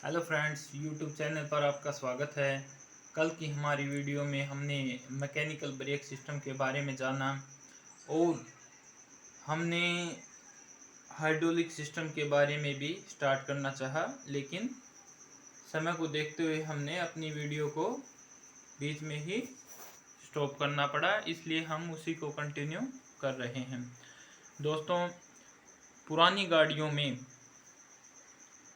Hello friends, YouTube channel पर आपका स्वागत है। कल की हमारी वीडियो में हमने मैकेनिकल ब्रेक सिस्टम के बारे में जाना और हमने हाइड्रोलिक सिस्टम के बारे में भी स्टार्ट करना चाहा, लेकिन समय को देखते हुए हमने अपनी वीडियो को बीच में ही स्टॉप करना पड़ा, इसलिए हम उसी को कंटिन्यू कर रहे हैं। दोस्तों, पुरानी गाड़ियों में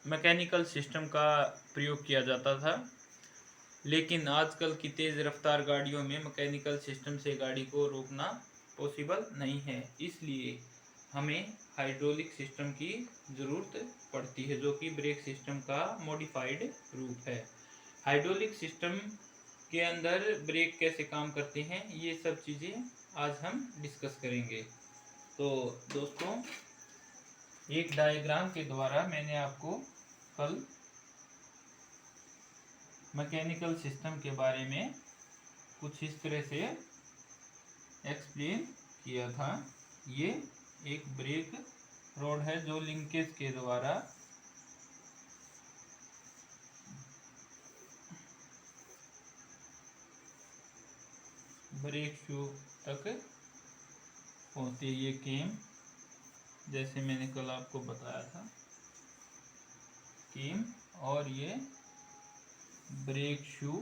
मैकेनिकल सिस्टम का प्रयोग किया जाता था, लेकिन आजकल की तेज़ रफ्तार गाड़ियों में मैकेनिकल सिस्टम से गाड़ी को रोकना पॉसिबल नहीं है। इसलिए हमें हाइड्रोलिक सिस्टम की ज़रूरत पड़ती है, जो कि ब्रेक सिस्टम का मॉडिफाइड रूप है। हाइड्रोलिक सिस्टम के अंदर ब्रेक कैसे काम करते हैं, ये सब चीज़ें आज हम डिस्कस करेंगे। तो दोस्तों, एक डायग्राम के द्वारा मैंने आपको कल मैकेनिकल सिस्टम के बारे में कुछ इस तरह से एक्सप्लेन किया था। ये एक ब्रेक रोड है जो लिंकेज के द्वारा ब्रेक शू तक पहुंचती है। ये केम, जैसे मैंने कल आपको बताया था, केम, और ये ब्रेक शू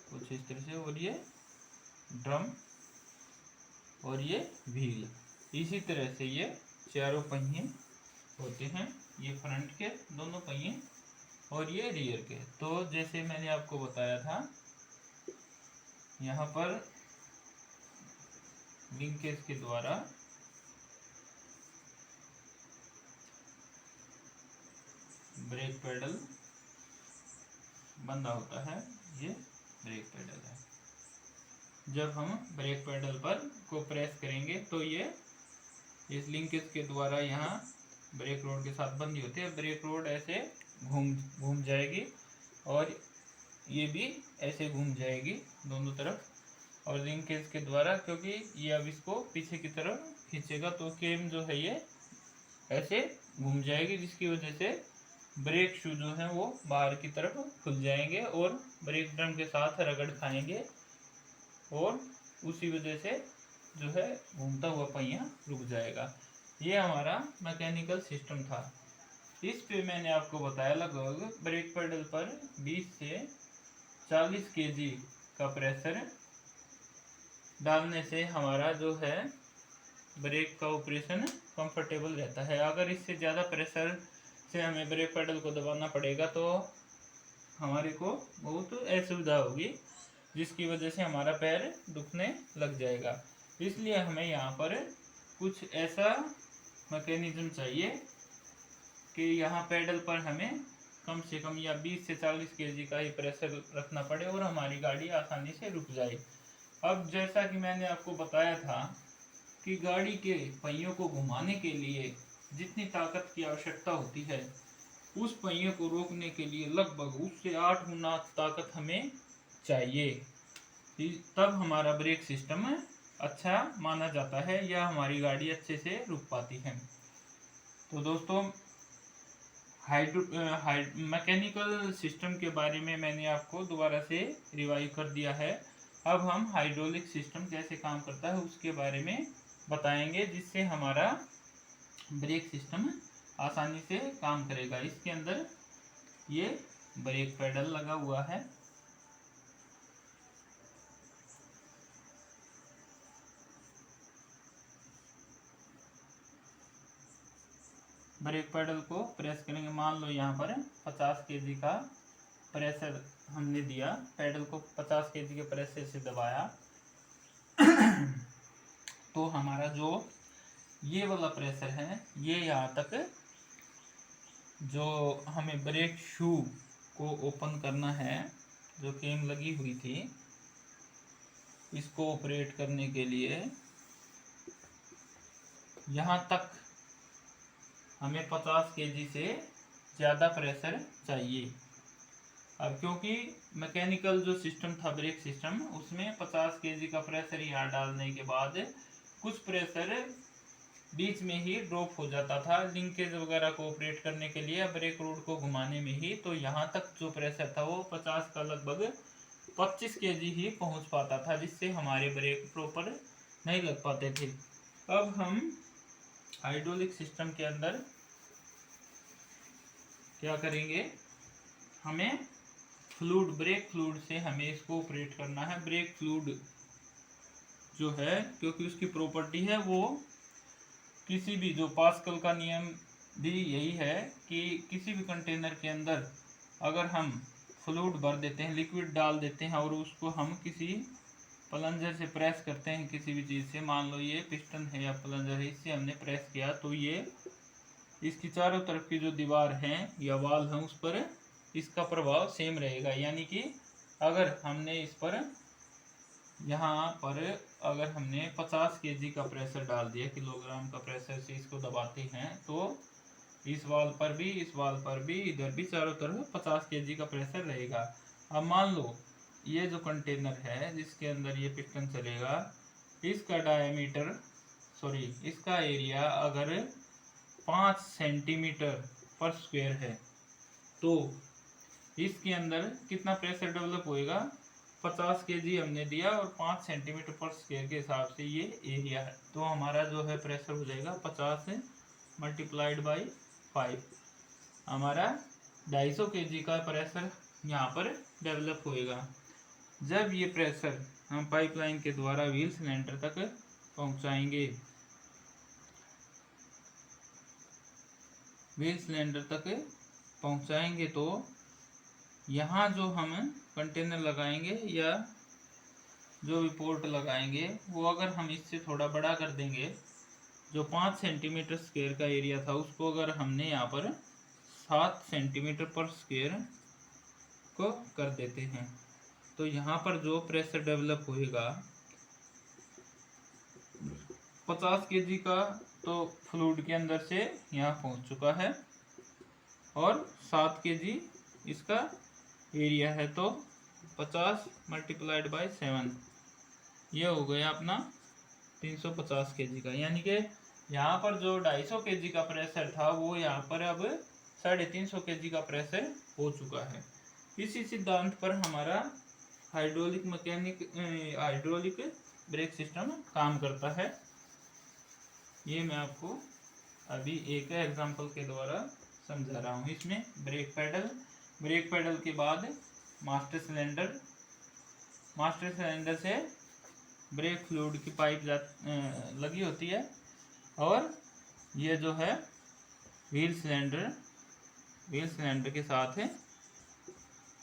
कुछ इस तरह से, और ये ड्रम और ये व्हील। इसी तरह से ये चारों पहिए होते हैं, ये फ्रंट के दोनों पहिए और ये रियर के। तो जैसे मैंने आपको बताया था, यहाँ पर लिंकेज के द्वारा ब्रेक पेडल बंधा होता है। ये ब्रेक पेडल है। जब हम ब्रेक पेडल पर को प्रेस करेंगे तो ये इस लिंकेज के द्वारा यहाँ ब्रेक रोड के साथ बंधी होती है। ब्रेक रोड ऐसे घूम जाएगी और ये भी ऐसे घूम जाएगी दोनों तरफ, और लिंकेज के द्वारा, क्योंकि ये अब इसको पीछे की तरफ खींचेगा तो केम जो है ये ऐसे घूम जाएगी, जिसकी वजह से ब्रेक शू जो है वो बाहर की तरफ खुल जाएंगे और ब्रेक ड्रम के साथ रगड़ खाएंगे, और उसी वजह से जो है घूमता हुआ पहिया रुक जाएगा। ये हमारा मैकेनिकल सिस्टम था। इस पे मैंने आपको बताया लगभग ब्रेक पेडल पर 20 से 40 केजी का प्रेशर डालने से हमारा जो है ब्रेक का ऑपरेशन कंफर्टेबल रहता है। अगर इससे ज़्यादा प्रेशर से हमें ब्रेक पेडल को दबाना पड़ेगा तो हमारे को बहुत असुविधा होगी, जिसकी वजह से हमारा पैर दुखने लग जाएगा। इसलिए हमें यहाँ पर कुछ ऐसा मैकेनिज्म चाहिए कि यहाँ पेडल पर हमें कम से कम या 20 से 40 केजी का ही प्रेशर रखना पड़े और हमारी गाड़ी आसानी से रुक जाए। अब जैसा कि मैंने आपको बताया था कि गाड़ी के पहियों को घुमाने के लिए जितनी ताकत की आवश्यकता होती है, उस पहिए को रोकने के लिए लगभग उससे 8 गुना ताकत हमें चाहिए। तब हमारा ब्रेक सिस्टम अच्छा माना जाता है या हमारी गाड़ी अच्छे से रुक पाती है। तो दोस्तों, मैकेनिकल सिस्टम के बारे में मैंने आपको दोबारा से रिवाइव कर दिया है। अब हम हाइड्रोलिक सिस्टम कैसे काम करता है उसके बारे में बताएंगे, जिससे हमारा ब्रेक सिस्टम आसानी से काम करेगा। इसके अंदर ये ब्रेक पेडल लगा हुआ है। ब्रेक पेडल को प्रेस करेंगे। मान लो यहाँ पर 50 केजी का प्रेशर हमने दिया, पेडल को 50 केजी के प्रेशर से दबाया तो हमारा जो ये वाला प्रेशर है, ये यहाँ तक जो हमें ब्रेक शू को ओपन करना है, जो केम लगी हुई थी, इसको ऑपरेट करने के लिए यहाँ तक हमें 50 केजी से ज़्यादा प्रेशर चाहिए। अब क्योंकि मैकेनिकल जो सिस्टम था ब्रेक सिस्टम, उसमें 50 केजी का प्रेशर यहाँ डालने के बाद कुछ प्रेशर बीच में ही ड्रॉप हो जाता था लिंकेज वगैरह को ऑपरेट करने के लिए, ब्रेक रोड को घुमाने में ही। तो यहाँ तक जो प्रेशर था वो 50 का लगभग 25 kg ही पहुँच पाता था, जिससे हमारे ब्रेक प्रॉपर नहीं लग पाते थे। अब हम हाइड्रोलिक सिस्टम के अंदर क्या करेंगे, हमें फ्लूइड, ब्रेक फ्लूइड से हमें इसको ऑपरेट करना है। ब्रेक फ्लूइड जो है, क्योंकि उसकी प्रॉपर्टी है वो किसी भी, जो पास्कल का नियम भी यही है कि किसी भी कंटेनर के अंदर अगर हम फ्लूइड भर देते हैं, लिक्विड डाल देते हैं और उसको हम किसी प्लंजर से प्रेस करते हैं, किसी भी चीज़ से, मान लो ये पिस्टन है या प्लंजर है, इससे हमने प्रेस किया तो ये इसकी चारों तरफ की जो दीवार है या वाल है उस पर इसका प्रभाव सेम रहेगा। यानी कि अगर हमने इस पर, यहाँ पर अगर हमने 50 kg का प्रेशर डाल दिया, किलोग्राम का प्रेशर से इसको दबाते हैं, तो इस वाल पर भी, इस वाल पर भी, इधर भी चारों तरफ 50 kg का प्रेशर रहेगा। अब मान लो ये जो कंटेनर है जिसके अंदर ये पिस्टन चलेगा, इसका डायमीटर, सॉरी इसका एरिया अगर 5 सेंटीमीटर पर स्क्वायर है, तो इसके अंदर कितना प्रेशर डेवलप होएगा, 50 kg हमने दिया और 5 सेंटीमीटर पर स्क्वायर के हिसाब से ये एरिया है। तो हमारा जो है प्रेशर हो जाएगा 50 से मल्टीप्लाइड बाई 5, हमारा 250 kg का प्रेशर यहाँ पर डेवलप होएगा। जब ये प्रेशर हम पाइपलाइन के द्वारा व्हील सिलेंडर तक पहुँचाएंगे, व्हील सिलेंडर तक पहुँचाएंगे, तो यहाँ जो हम कंटेनर लगाएंगे या जो भी पोर्ट लगाएंगे, वो अगर हम इससे थोड़ा बड़ा कर देंगे, जो 5 सेंटीमीटर स्क्वायर का एरिया था उसको अगर हमने यहाँ पर 7 सेंटीमीटर पर स्क्वायर को कर देते हैं, तो यहाँ पर जो प्रेशर डेवलप होएगा 50 kg का, तो फ्लूइड के अंदर से यहाँ पहुँच चुका है और 7 kg इसका एरिया है, तो 50 मल्टीप्लाइड बाई 7, ये हो गया अपना 350 kg का। यानी कि यहाँ पर जो 250 kg का प्रेशर था वो यहाँ पर अब 350 kg का प्रेशर हो चुका है। इसी सिद्धांत पर हमारा हाइड्रोलिक ब्रेक सिस्टम काम करता है। ये मैं आपको अभी एक एग्जांपल के द्वारा समझा रहा हूँ। इसमें ब्रेक पैडल के बाद मास्टर सिलेंडर से ब्रेक फ्लूइड की पाइप लगी होती है, और ये जो है व्हील सिलेंडर के साथ है,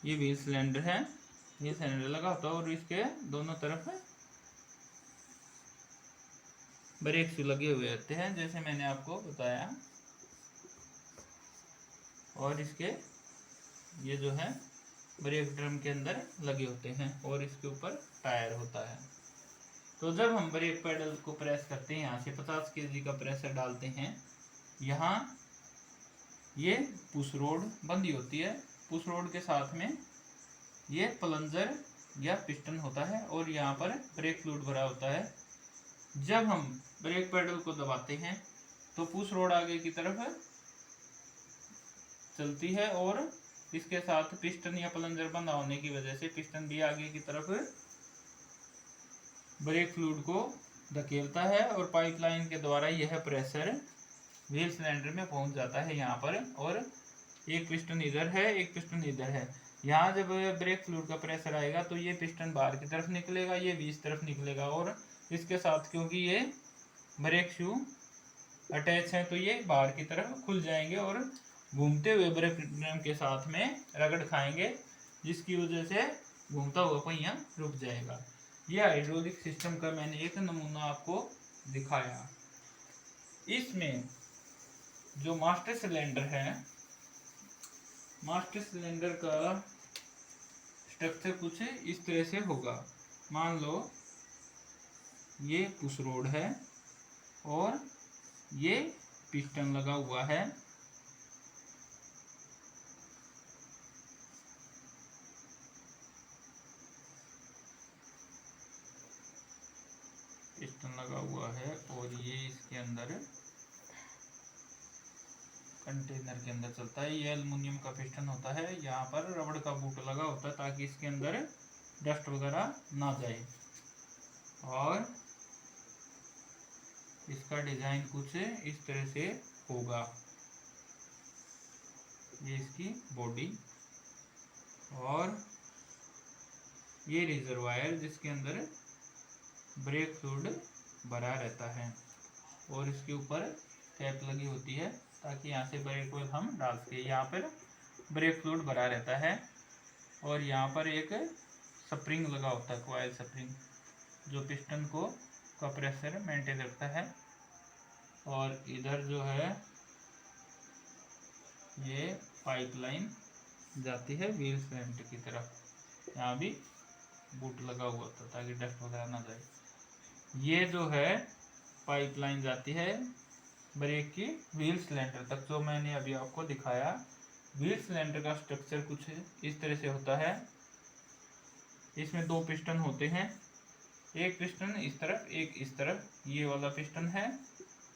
ये व्हील सिलेंडर है, ये सिलेंडर लगा होता है और इसके दोनों तरफ ब्रेक लगे हुए होते हैं, जैसे मैंने आपको बताया। और इसके ये जो है ब्रेक ड्रम के अंदर लगे होते हैं और इसके ऊपर टायर होता है। तो जब हम ब्रेक पैडल को प्रेस करते हैं, यहाँ से 50 kg का प्रेशर डालते हैं, यहाँ ये पुश रोड बंधी होती है, पुश रोड के साथ में ये प्लंजर या पिस्टन होता है और यहाँ पर ब्रेक फ्लूइड भरा होता है। जब हम ब्रेक पैडल को दबाते हैं तो पुश रोड आगे की तरफ चलती है और इसके साथ पिस्टन या प्लंजर बंधा होने की वजह से पिस्टन भी आगे की तरफ ब्रेक फ्लूइड को धकेलता है और पाइपलाइन के द्वारा यह प्रेशर व्हील सिलेंडर में पहुंच जाता है यहाँ पर। और एक पिस्टन इधर है, एक पिस्टन इधर है। यहाँ जब ब्रेक फ्लूइड का प्रेशर आएगा तो ये पिस्टन बाहर की तरफ निकलेगा, ये भी इस तरफ निकलेगा, और इसके साथ क्योंकि ये ब्रेक शू अटैच है तो ये बाहर की तरफ खुल जाएंगे और घूमते हुए ब्रेक ड्रम के साथ में रगड़ खाएंगे, जिसकी वजह से घूमता हुआ पहिया रुक जाएगा। यह हाइड्रोलिक सिस्टम का मैंने एक नमूना आपको दिखाया। इसमें जो मास्टर सिलेंडर है, मास्टर सिलेंडर का स्ट्रक्चर कुछ इस तरह से होगा। मान लो ये पुश रोड है और ये पिस्टन लगा हुआ है, पिस्टन लगा हुआ है और ये इसके अंदर कंटेनर के अंदर चलता है। ये एल्युमिनियम का पिस्टन होता है, यहाँ पर रबड़ का बूट लगा होता है ताकि इसके अंदर डस्ट वगैरह ना जाए। और इसका डिजाइन कुछ इस तरह से होगा। ये इसकी बॉडी और ये रिजर्वायर जिसके अंदर ब्रेक फ्लूइड भरा रहता है और इसके ऊपर कैप लगी होती है ताकि यहाँ से ब्रेक ऑयल हम डाल सके। यहाँ पर ब्रेक फ्लूइड भरा रहता है और यहाँ पर एक स्प्रिंग लगा होता है, कॉइल स्प्रिंग, जो पिस्टन को का प्रेशर मेंटेन रखता है। और इधर जो है ये पाइपलाइन जाती है व्हील सिलेंडर की तरफ, यहाँ भी बूट लगा हुआ था ताकि डस्ट वगैरह ना जाए। ये जो है पाइपलाइन जाती है ब्रेक की व्हील सिलेंडर तक, जो मैंने अभी आपको दिखाया। व्हील सिलेंडर का स्ट्रक्चर कुछ इस तरह से होता है। इसमें दो पिस्टन होते हैं, एक पिस्टन इस तरफ एक इस तरफ, ये वाला पिस्टन है,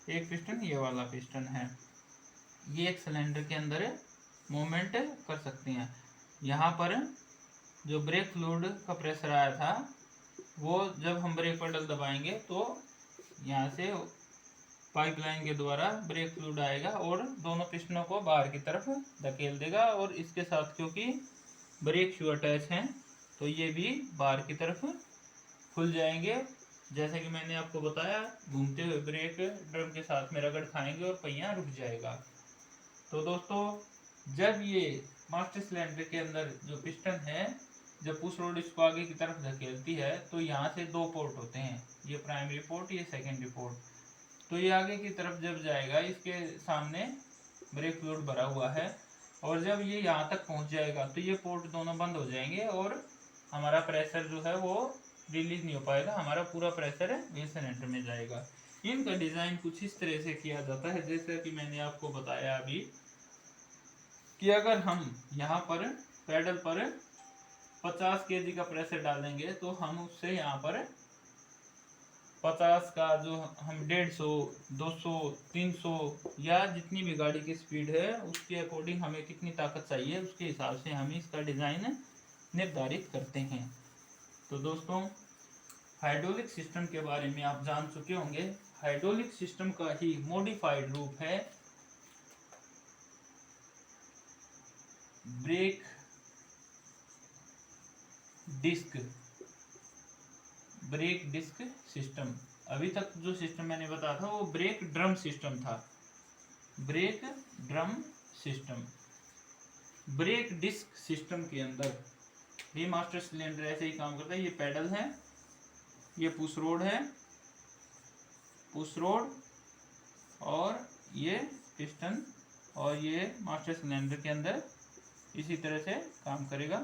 एक पिस्टन ये वाला पिस्टन है। ये एक सिलेंडर के अंदर मूवमेंट कर सकते हैं। यहाँ पर जो ब्रेक फ्लूइड का प्रेशर आया था वो जब हम ब्रेक पेडल दबाएंगे तो यहाँ से पाइपलाइन के द्वारा ब्रेक फ्लूइड आएगा और दोनों पिस्टनों को बाहर की तरफ धकेल देगा। और इसके साथ क्योंकि ब्रेक शू अटैच हैं तो ये भी बाहर की तरफ खुल जाएंगे। जैसे कि मैंने आपको बताया, घूमते हुए ब्रेक ड्रम के साथ में रगड़ खाएंगे और पहिया रुक जाएगा। तो दोस्तों, जब ये मास्टर सिलेंडर के अंदर जो पिस्टन है, जब पुश रोड इसको आगे की तरफ धकेलती है तो यहाँ से दो पोर्ट होते हैं, ये प्राइमरी पोर्ट, ये सेकेंडरी पोर्ट। तो ये आगे की तरफ जब जाएगा, इसके सामने ब्रेक फ्लूइड भरा हुआ है और जब ये यहाँ तक पहुँच जाएगा तो ये पोर्ट दोनों बंद हो जाएंगे और हमारा प्रेशर जो है वो रिलीज नहीं हो पाएगा, हमारा पूरा प्रेशर व्हील सिलेंडर में जाएगा। इनका डिज़ाइन कुछ इस तरह से किया जाता है जैसे कि मैंने आपको बताया अभी, कि अगर हम यहाँ पर पैडल पर 50 केजी का प्रेशर डालेंगे तो हम उससे यहाँ पर 50 का जो हम 150, 200, 300 या जितनी भी गाड़ी की स्पीड है उसके अकॉर्डिंग हमें कितनी ताकत चाहिए उसके हिसाब से हम इसका डिज़ाइन निर्धारित करते हैं। तो दोस्तों, हाइड्रोलिक सिस्टम के बारे में आप जान चुके होंगे। हाइड्रोलिक सिस्टम का ही मॉडिफाइड रूप है ब्रेक डिस्क सिस्टम। अभी तक जो सिस्टम मैंने बताया था वो ब्रेक ड्रम सिस्टम था। Brake drum system, brake disc system के अंदर ये मास्टर सिलेंडर ऐसे ही काम करता है। ये पैडल है, ये पुश रोड है, पुश रोड, और ये पिस्टन, और ये मास्टर सिलेंडर के अंदर इसी तरह से काम करेगा।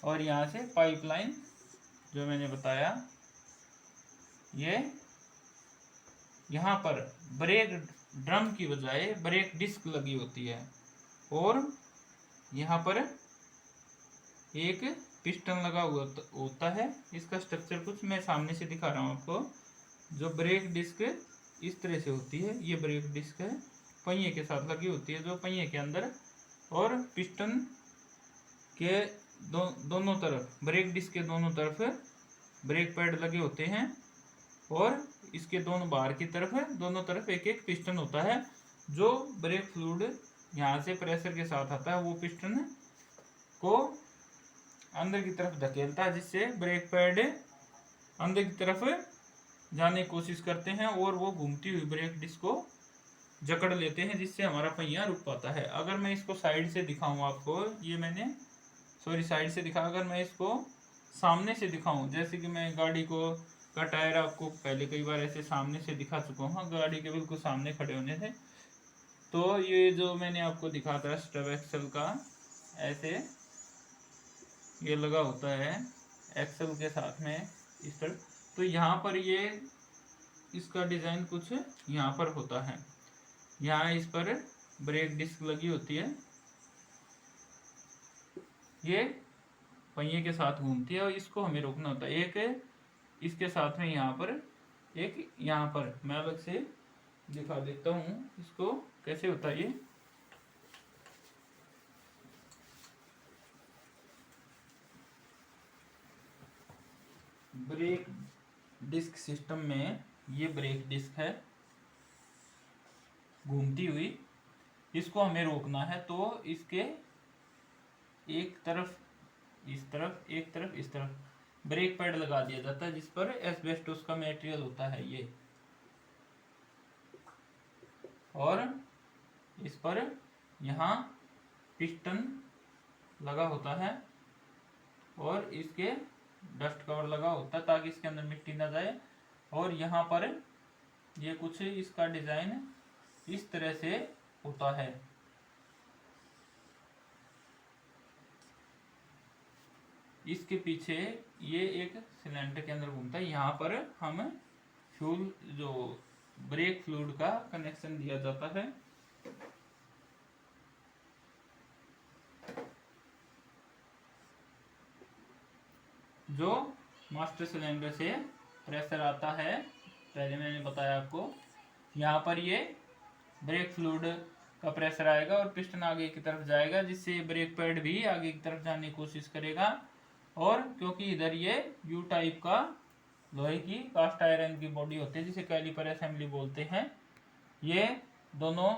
और यहाँ से पाइपलाइन जो मैंने बताया, ये यहाँ पर ब्रेक ड्रम की बजाय ब्रेक डिस्क लगी होती है और यहाँ पर एक पिस्टन लगा हुआ होता है। इसका स्ट्रक्चर कुछ मैं सामने से दिखा रहा हूँ आपको। जो ब्रेक डिस्क इस तरह से होती है, ये ब्रेक डिस्क है, पहिए के साथ लगी होती है, जो पहिए के अंदर, और पिस्टन के दोनों तरफ, ब्रेक डिस्क के दोनों तरफ ब्रेक पैड लगे होते हैं और इसके दोनों बाहर की तरफ है, दोनों तरफ एक एक पिस्टन होता है। जो ब्रेक फ्लूइड यहाँ से प्रेशर के साथ आता है वो पिस्टन को अंदर की तरफ धकेलता है, जिससे ब्रेक पैड अंदर की तरफ जाने की कोशिश करते हैं और वो घूमती हुई ब्रेक डिस्क को जकड़ लेते हैं, जिससे हमारा पहिया रुक पाता है। अगर मैं इसको साइड से दिखाऊं आपको, ये मैंने साइड से दिखा, अगर मैं इसको सामने से दिखाऊं, जैसे कि मैं गाड़ी को का टायर आपको पहले कई बार ऐसे सामने से दिखा चुका हूँ, गाड़ी के बिल्कुल सामने खड़े होने से, तो ये जो मैंने आपको दिखा था स्टब एक्सल का, ऐसे ये लगा होता है एक्सल के साथ में इस तरह। तो यहाँ पर ये इसका डिज़ाइन कुछ यहाँ पर होता है, यहाँ इस पर ब्रेक डिस्क लगी होती है, ये पहिए के साथ घूमती है और इसको हमें रोकना होता है। एक इसके साथ में यहाँ पर, एक यहाँ पर मैं अलग से दिखा देता हूँ इसको कैसे होता है ये। ब्रेक डिस्क सिस्टम में ये ब्रेक डिस्क है घूमती हुई, इसको हमें रोकना है तो इसके एक तरफ इस तरफ, एक तरफ इस तरफ ब्रेक पैड लगा दिया जाता है जिस पर एस्बेस्टोस का मटेरियल होता है ये, और इस पर यहाँ पिस्टन लगा होता है और इसके डस्ट कवर लगा होता है ताकि इसके अंदर मिट्टी ना जाए। और यहाँ पर ये कुछ इसका डिजाइन इस तरह से होता है। इसके पीछे ये एक सिलेंडर के अंदर घूमता है, यहाँ पर हम फ्यूल जो ब्रेक फ्लूइड का कनेक्शन दिया जाता है। जो मास्टर सिलेंडर से प्रेशर आता है, पहले मैंने बताया आपको, यहाँ पर ये ब्रेक फ्लूइड का प्रेशर आएगा और पिस्टन आगे की तरफ जाएगा जिससे ब्रेक पैड भी आगे की तरफ जाने की कोशिश करेगा। और क्योंकि इधर ये यू टाइप का लोहे की कास्ट आयरन की बॉडी होती है जिसे कैलिपर असेंबली बोलते हैं, ये दोनों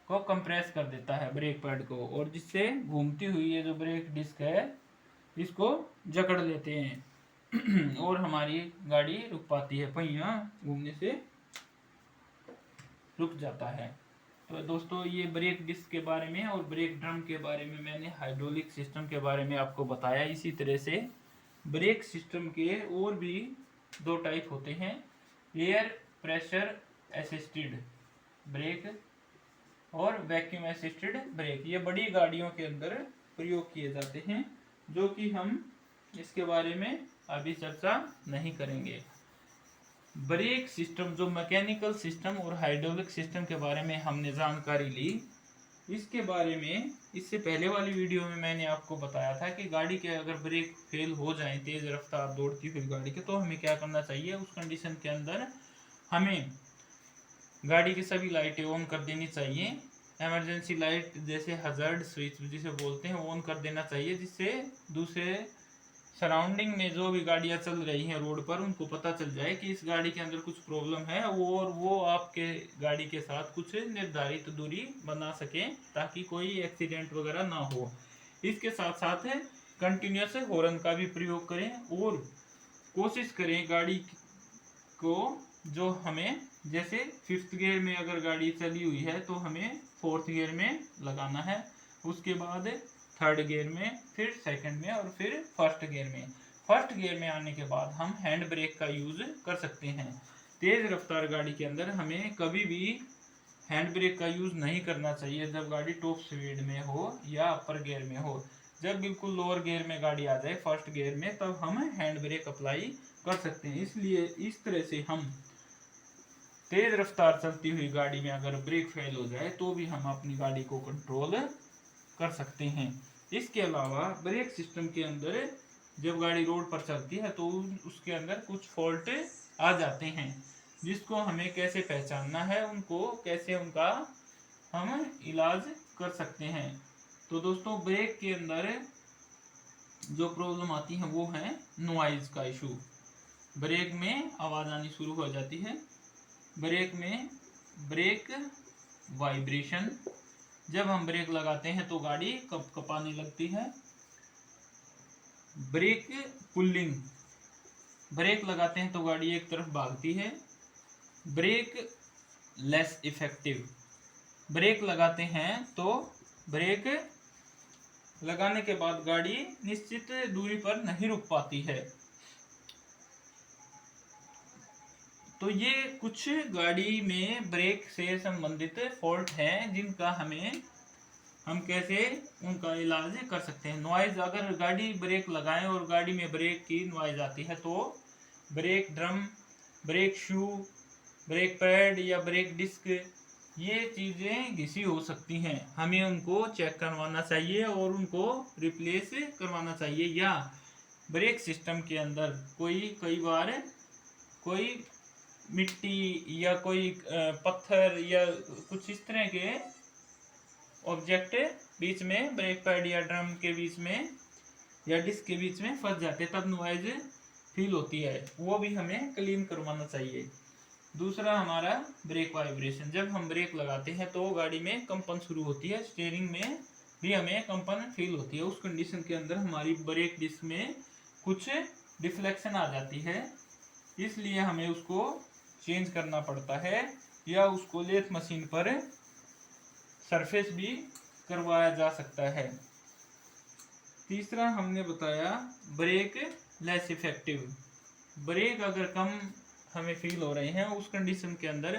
को कंप्रेस कर देता है ब्रेक पैड को, और जिससे घूमती हुई ये जो ब्रेक डिस्क है इसको जकड़ लेते हैं और हमारी गाड़ी रुक पाती है, पहिया घूमने से रुक जाता है। तो दोस्तों ये ब्रेक डिस्क के बारे में और ब्रेक ड्रम के बारे में मैंने हाइड्रोलिक सिस्टम के बारे में आपको बताया। इसी तरह से ब्रेक सिस्टम के और भी दो टाइप होते हैं, एयर प्रेशर असिस्टेड ब्रेक और वैक्यूम असिस्टेड ब्रेक। ये बड़ी गाड़ियों के अंदर प्रयोग किए जाते हैं, जो कि हम इसके बारे में अभी चर्चा नहीं करेंगे। ब्रेक सिस्टम जो मैकेनिकल सिस्टम और हाइड्रोलिक सिस्टम के बारे में हमने जानकारी ली, इसके बारे में इससे पहले वाली वीडियो में मैंने आपको बताया था कि गाड़ी के अगर ब्रेक फेल हो जाए तेज रफ्तार दौड़ती हुई गाड़ी के, तो हमें क्या करना चाहिए। उस कंडीशन के अंदर हमें गाड़ी की सभी लाइटें ऑन कर देनी चाहिए, इमरजेंसी लाइट जैसे हजार्ड स्विच जिसे बोलते हैं ऑन कर देना चाहिए, जिससे दूसरे सराउंडिंग में जो भी गाड़ियां चल रही हैं रोड पर उनको पता चल जाए कि इस गाड़ी के अंदर कुछ प्रॉब्लम है, और वो आपके गाड़ी के साथ कुछ निर्धारित दूरी बना सकें ताकि कोई एक्सीडेंट वगैरह ना हो। इसके साथ साथ कंटिन्यूस हॉर्न का भी प्रयोग करें और कोशिश करें गाड़ी को, जो हमें जैसे 5th गियर में अगर गाड़ी चली हुई है तो हमें 4th गियर में लगाना है, उसके बाद 3rd गियर में, फिर 2nd में और फिर 1st गियर में। 1st गियर में आने के बाद हम हैंड ब्रेक का यूज कर सकते हैं। तेज रफ्तार गाड़ी के अंदर हमें कभी भी हैंड ब्रेक का यूज नहीं करना चाहिए जब गाड़ी टॉप स्पीड में हो या अपर गियर में हो। जब बिल्कुल लोअर गियर में गाड़ी आ जाए 1st गियर में, तब हम हैंड ब्रेक अप्लाई कर सकते हैं। इसलिए इस तरह से हम तेज रफ्तार चलती हुई गाड़ी में अगर ब्रेक फेल हो जाए तो भी हम अपनी गाड़ी को कंट्रोल कर सकते हैं। इसके अलावा ब्रेक सिस्टम के अंदर जब गाड़ी रोड पर चलती है तो उसके अंदर कुछ फॉल्ट आ जाते हैं, जिसको हमें कैसे पहचानना है, उनको कैसे उनका हम इलाज कर सकते हैं। तो दोस्तों ब्रेक के अंदर जो प्रॉब्लम आती है वो है नॉइज का इशू। ब्रेक में आवाज आनी शुरू हो जाती है, ब्रेक में ब्रेक वाइब्रेशन, जब हम ब्रेक लगाते हैं तो गाड़ी कपाने लगती है। ब्रेक पुलिंग, ब्रेक लगाते हैं तो गाड़ी एक तरफ भागती है। ब्रेक लेस इफेक्टिव, ब्रेक लगाते हैं तो ब्रेक लगाने के बाद गाड़ी निश्चित दूरी पर नहीं रुक पाती है। तो ये कुछ गाड़ी में ब्रेक से संबंधित फॉल्ट हैं जिनका हम कैसे उनका इलाज कर सकते हैं। नॉइज, अगर गाड़ी ब्रेक लगाएं और गाड़ी में ब्रेक की नॉइज आती है तो break drum, brake shoe, brake pad या ब्रेक डिस्क, ये चीज़ें घिसी हो सकती हैं। हमें उनको चेक करवाना चाहिए और उनको रिप्लेस करवाना चाहिए। या ब्रेक सिस्टम के अंदर कई बार कोई मिट्टी या कोई पत्थर या कुछ इस तरह के ऑब्जेक्ट बीच में ब्रेक पैड या ड्रम के बीच में या डिस्क के बीच में फंस जाते, तब नॉइज फील होती है, वो भी हमें क्लीन करवाना चाहिए। दूसरा हमारा ब्रेक वाइब्रेशन, जब हम ब्रेक लगाते हैं तो गाड़ी में कंपन शुरू होती है, स्टीयरिंग में भी हमें कंपन फील होती है। उस कंडीशन के अंदर हमारी ब्रेक डिस्क में कुछ डिफ्लेक्शन आ जाती है, इसलिए हमें उसको चेंज करना पड़ता है या उसको लेथ मशीन पर सरफेस भी करवाया जा सकता है। तीसरा हमने बताया ब्रेक लेस इफेक्टिव, ब्रेक अगर कम हमें फील हो रहे हैं उस कंडीशन के अंदर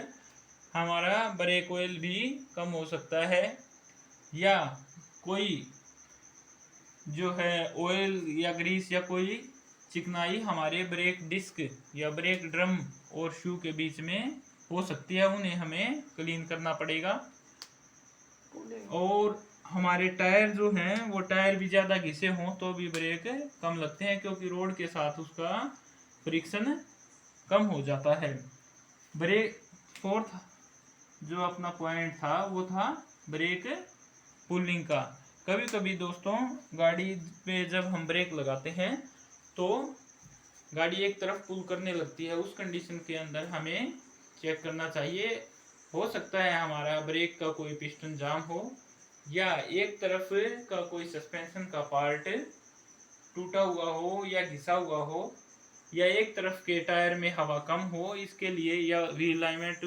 हमारा ब्रेक ऑयल भी कम हो सकता है, या कोई जो है ऑयल या ग्रीस या कोई चिकनाई हमारे ब्रेक डिस्क या ब्रेक ड्रम और शू के बीच में हो सकती है, उन्हें हमें क्लीन करना पड़ेगा। और हमारे टायर जो हैं वो टायर भी ज़्यादा घिसे हों तो भी ब्रेक कम लगते हैं, क्योंकि रोड के साथ उसका फ्रिक्शन कम हो जाता है। ब्रेक फोर्थ जो अपना पॉइंट था वो था ब्रेक पुलिंग का। कभी कभी दोस्तों गाड़ी पे जब हम ब्रेक लगाते हैं तो गाड़ी एक तरफ पुल करने लगती है, उस कंडीशन के अंदर हमें चेक करना चाहिए, हो सकता है हमारा ब्रेक का कोई पिस्टन जाम हो या एक तरफ का कोई सस्पेंशन का पार्ट टूटा हुआ हो या घिसा हुआ हो या एक तरफ के टायर में हवा कम हो, इसके लिए या व्हील अलाइनमेंट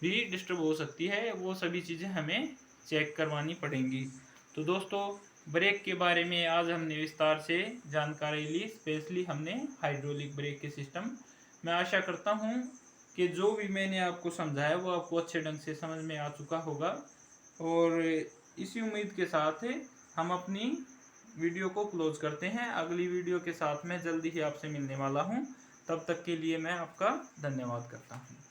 भी डिस्टर्ब हो सकती है, वो सभी चीज़ें हमें चेक करवानी पड़ेंगी। तो दोस्तों ब्रेक के बारे में आज हमने विस्तार से जानकारी ली, स्पेशली हमने हाइड्रोलिक ब्रेक के सिस्टम। मैं आशा करता हूँ कि जो भी मैंने आपको समझाया वो आपको अच्छे ढंग से समझ में आ चुका होगा, और इसी उम्मीद के साथ हम अपनी वीडियो को क्लोज करते हैं। अगली वीडियो के साथ मैं जल्दी ही आपसे मिलने वाला हूं, तब तक के लिए मैं आपका धन्यवाद करता हूं।